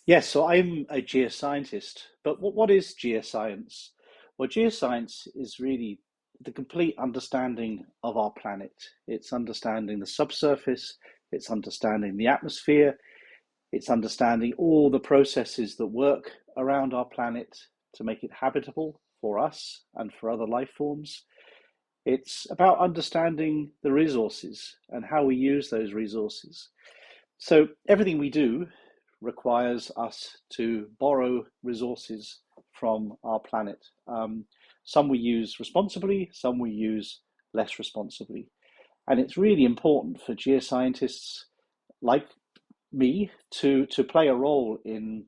Yes, so I'm a geoscientist, but what is geoscience? Well, geoscience is really the complete understanding of our planet. It's understanding the subsurface, it's understanding the atmosphere, it's understanding all the processes that work around our planet to make it habitable for us and for other life forms. It's about understanding the resources and how we use those resources. So everything we do requires us to borrow resources from our planet. Some we use responsibly, some we use less responsibly. And it's really important for geoscientists like me to play a role in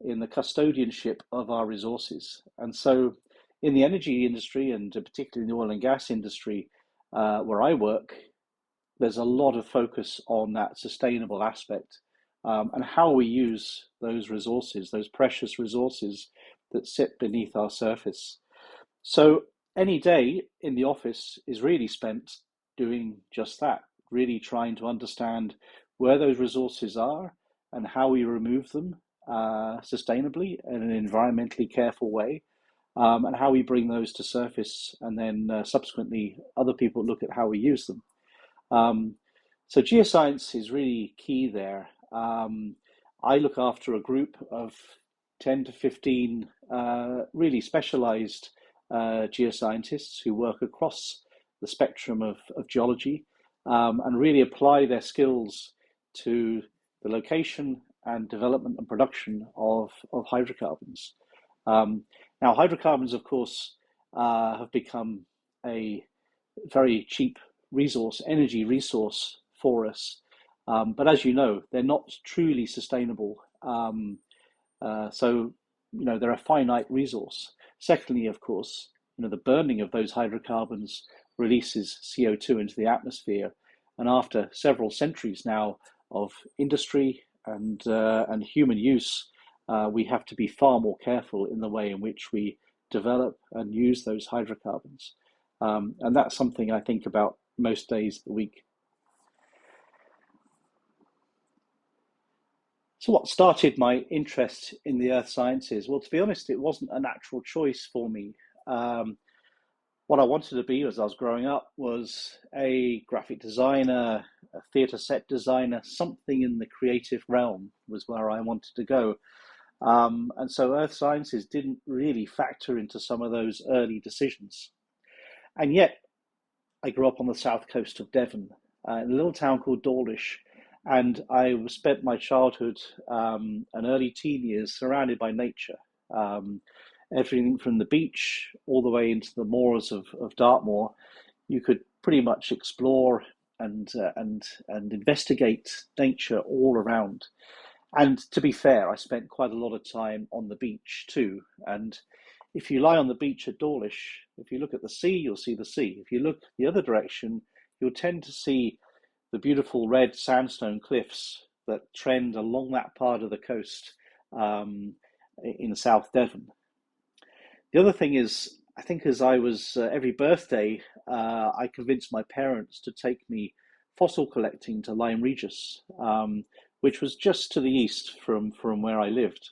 the custodianship of our resources. And so in the energy industry, and particularly in the oil and gas industry, where I work, there's a lot of focus on that sustainable aspect, and how we use those resources, those precious resources that sit beneath our surface. So any day in the office is really spent doing just that, really trying to understand where those resources are and how we remove them sustainably in an environmentally careful way, and how we bring those to surface, and then subsequently other people look at how we use them. Um, so geoscience is really key there. I look after a group of 10 to 15 really specialized geoscientists who work across the spectrum of geology, and really apply their skills to the location and development and production of hydrocarbons. Um, Now, hydrocarbons, of course, have become a very cheap energy resource for us. But as you know, they're not truly sustainable. So, they're a finite resource. Secondly, of course, the burning of those hydrocarbons releases CO2 into the atmosphere. And after several centuries now of industry and human use, we have to be far more careful in the way in which we develop and use those hydrocarbons. And that's something I think about most days of the week. So, what started my interest in the earth sciences? Well, to be honest, it wasn't a natural choice for me. Um, what I wanted to be as I was growing up was a graphic designer, a theatre set designer, something in the creative realm was where I wanted to go. And so, earth sciences didn't really factor into some of those early decisions. And yet, I grew up on the south coast of Devon, in a little town called Dawlish, and I spent my childhood and early teen years surrounded by nature. Um, Everything from the beach all the way into the moors of Dartmoor, you could pretty much explore and investigate nature all around. And to be fair, I spent quite a lot of time on the beach too. And if you lie on the beach at Dawlish, if you look at the sea, you'll see the sea. If you look the other direction, you'll tend to see the beautiful red sandstone cliffs that trend along that part of the coast, in South Devon. The other thing is, I think as I was every birthday, I convinced my parents to take me fossil collecting to Lyme Regis, which was just to the east from where I lived.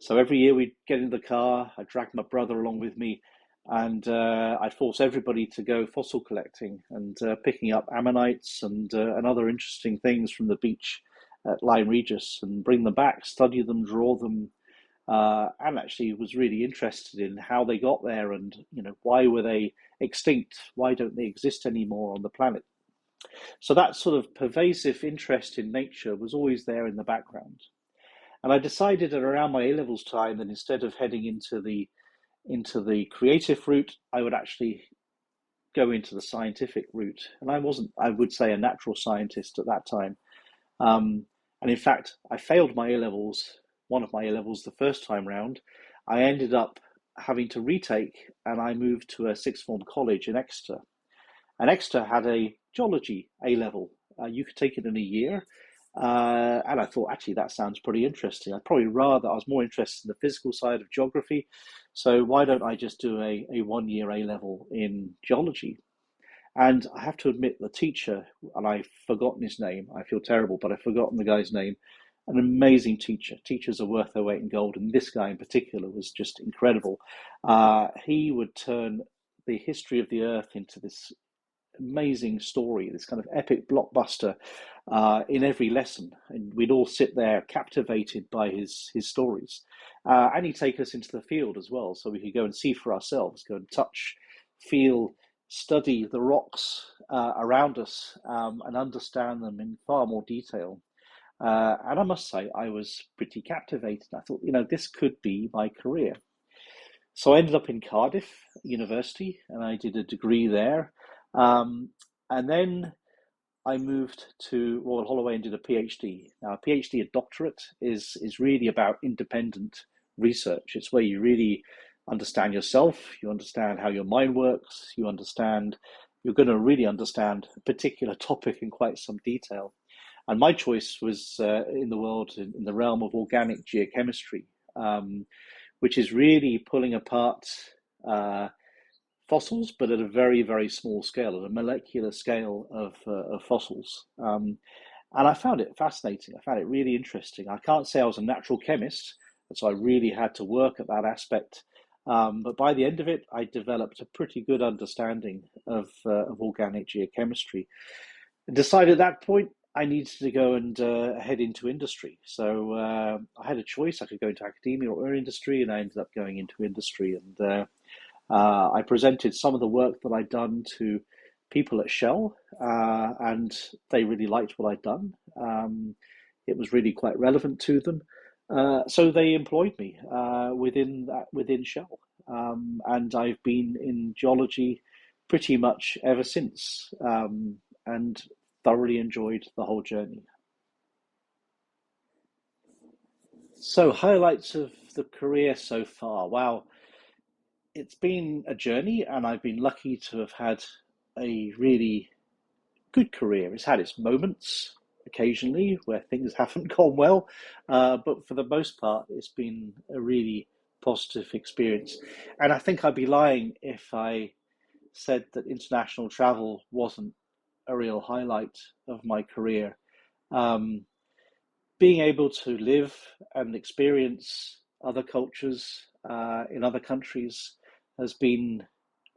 So every year we'd get in the car, I'd drag my brother along with me, and I'd force everybody to go fossil collecting and picking up ammonites and other interesting things from the beach at Lyme Regis and bring them back, study them, draw them, and actually was really interested in how they got there and why were they extinct? Why don't they exist anymore on the planet? So that sort of pervasive interest in nature was always there in the background. And I decided at around my A levels time that instead of heading into the creative route, I would actually go into the scientific route. And I wasn't, I would say, a natural scientist at that time. And in fact, I failed my A levels, one of my A levels, the first time round. I ended up having to retake, and I moved to a sixth form college in Exeter. And Exeter had a geology A level. You could take it in a year. And I thought, actually, that sounds pretty interesting. I was more interested in the physical side of geography. So why don't I just do a 1 year A level in geology? And I have to admit, the teacher, and I've forgotten his name, I feel terrible, but I've forgotten the guy's name. an amazing teacher. Teachers are worth their weight in gold, and this guy in particular was just incredible. He would turn the history of the Earth into this amazing story, this kind of epic blockbuster in every lesson, and we'd all sit there captivated by his stories. And he'd take us into the field as well, so we could go and see for ourselves, go and touch, feel, study the rocks around us, and understand them in far more detail. And I must say, I was pretty captivated. I thought, this could be my career. So I ended up in Cardiff University, and I did a degree there. And then I moved to Royal Holloway and did a PhD. Now, a PhD, a doctorate, is really about independent research. It's where you really understand yourself, you understand how your mind works, you're going to really understand a particular topic in quite some detail. And my choice was in the realm of organic geochemistry, which is really pulling apart fossils, but at a very, very small scale, at a molecular scale of fossils. And I found it fascinating. I found it really interesting. I can't say I was a natural chemist, so I really had to work at that aspect. But by the end of it, I developed a pretty good understanding of organic geochemistry. And decided at that point I needed to go and head into industry. So I had a choice. I could go into academia or industry, and I ended up going into industry. And I presented some of the work that I'd done to people at Shell, and they really liked what I'd done. It was really quite relevant to them. So they employed me within Shell. And I've been in geology pretty much ever since, and thoroughly enjoyed the whole journey. So, highlights of the career so far. Wow, it's been a journey, and I've been lucky to have had a really good career. It's had its moments occasionally where things haven't gone well, but for the most part, it's been a really positive experience. And I think I'd be lying if I said that international travel wasn't a real highlight of my career. Um, Being able to live and experience other cultures in other countries has been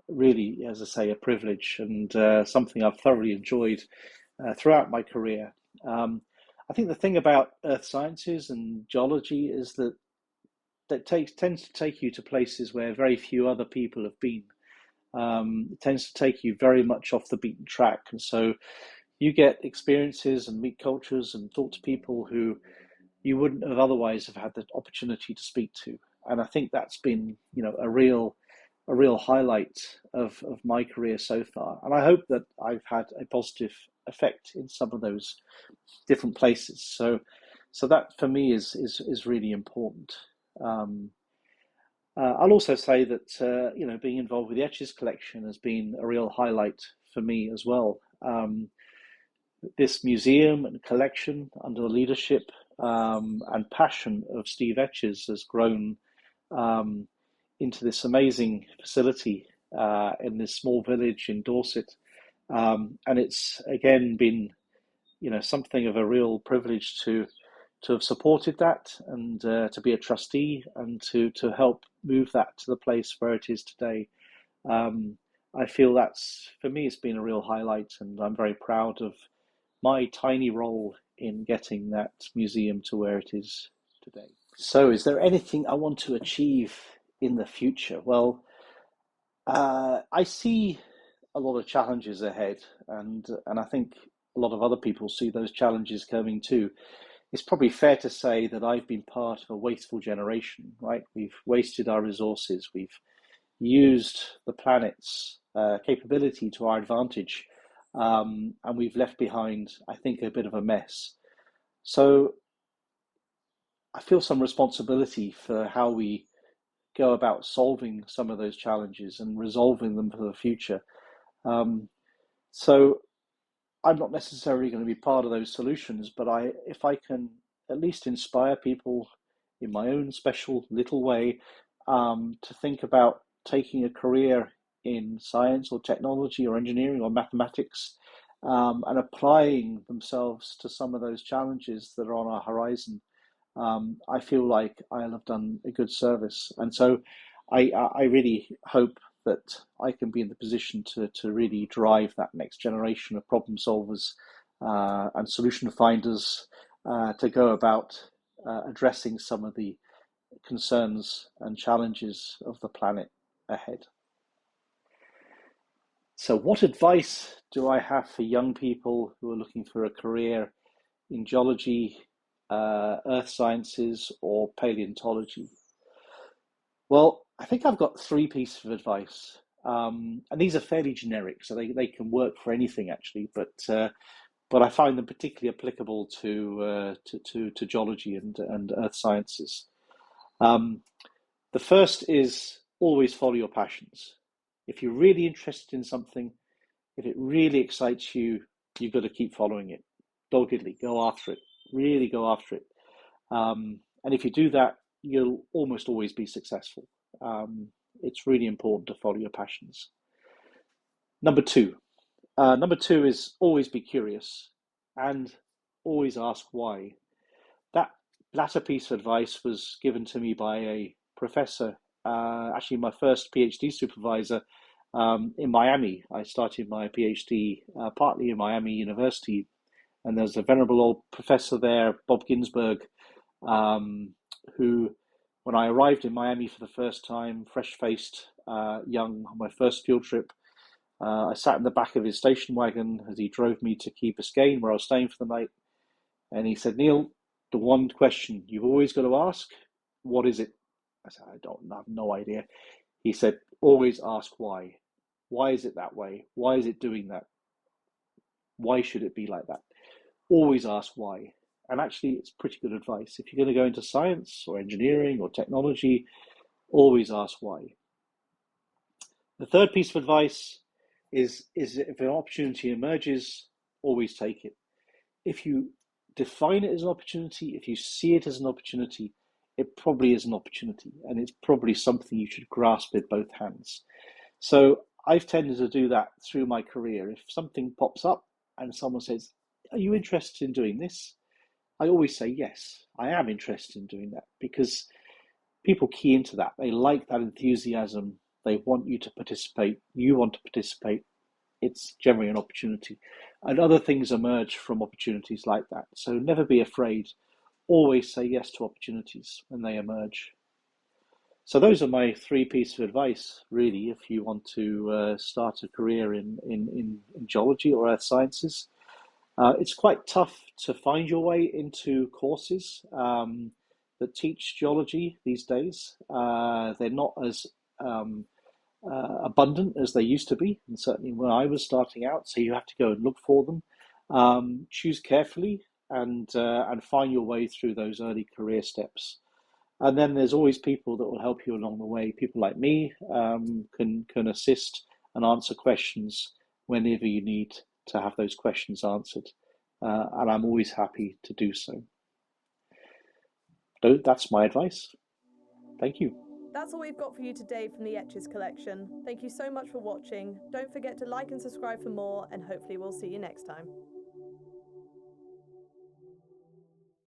really, as I say, a privilege, and something I've thoroughly enjoyed throughout my career. I think the thing about earth sciences and geology is that tends to take you to places where very few other people have been. It tends to take you very much off the beaten track, and so you get experiences and meet cultures and talk to people who you wouldn't have otherwise have had the opportunity to speak to. And I think that's been, a real highlight of my career so far. And I hope that I've had a positive effect in some of those different places. So that for me is really important. Um, I'll also say that being involved with the Etches collection has been a real highlight for me as well. This museum and collection under the leadership and passion of Steve Etches has grown into this amazing facility in this small village in Dorset. And it's again been, something of a real privilege to have supported that, and to be a trustee, and to help move that to the place where it is today. I feel that's, for me, it's been a real highlight, and I'm very proud of my tiny role in getting that museum to where it is today. So, is there anything I want to achieve in the future? Well, I see a lot of challenges ahead, and I think a lot of other people see those challenges coming too. It's probably fair to say that I've been part of a wasteful generation, right? We've wasted our resources. We've used the planet's capability to our advantage, and we've left behind, I think, a bit of a mess. So I feel some responsibility for how we go about solving some of those challenges and resolving them for the future. Um, so I'm not necessarily going to be part of those solutions, but if I can at least inspire people in my own special little way to think about taking a career in science or technology or engineering or mathematics, and applying themselves to some of those challenges that are on our horizon, I feel like I'll have done a good service. And so I really hope that I can be in the position to really drive that next generation of problem solvers and solution finders to go about addressing some of the concerns and challenges of the planet ahead. So, what advice do I have for young people who are looking for a career in geology, earth sciences, or paleontology? Well, I think I've got three pieces of advice, and these are fairly generic, so they can work for anything actually. But I find them particularly applicable to geology and earth sciences. Um, the first is always follow your passions. If you're really interested in something, if it really excites you, you've got to keep following it doggedly. Go after it. Really go after it. And if you do that, you'll almost always be successful. It's really important to follow your passions. Number two. Number two is always be curious and always ask why. That latter piece of advice was given to me by a professor, actually my first PhD supervisor in Miami. I started my PhD partly in Miami University, and there's a venerable old professor there, Bob Ginsberg, who, when I arrived in Miami for the first time, fresh-faced, young, on my first field trip, I sat in the back of his station wagon as he drove me to Key Biscayne, where I was staying for the night. And he said, Neil, the one question you've always got to ask, what is it? I said, I have no idea. He said, always ask why. Why is it that way? Why is it doing that? Why should it be like that? Always ask why. And actually, it's pretty good advice. If you're going to go into science or engineering or technology, always ask why. The third piece of advice is if an opportunity emerges, always take it. If you define it as an opportunity, if you see it as an opportunity, it probably is an opportunity, and it's probably something you should grasp with both hands. So I've tended to do that through my career. If something pops up and someone says, are you interested in doing this? I always say, yes, I am interested in doing that, because people key into that. They like that enthusiasm. They want you to participate. You want to participate. It's generally an opportunity. And other things emerge from opportunities like that. So never be afraid. Always say yes to opportunities when they emerge. So those are my three pieces of advice, really, if you want to start a career in geology or earth sciences. It's quite tough to find your way into courses that teach geology these days. They're not as abundant as they used to be, and certainly when I was starting out. So you have to go and look for them, choose carefully, and find your way through those early career steps. And then there's always people that will help you along the way. People like me can assist and answer questions whenever you need to have those questions answered, and I'm always happy to do so. So that's my advice. Thank you. That's all we've got for you today from the Etches collection. Thank you so much for watching. Don't forget to like and subscribe for more, and hopefully we'll see you next time.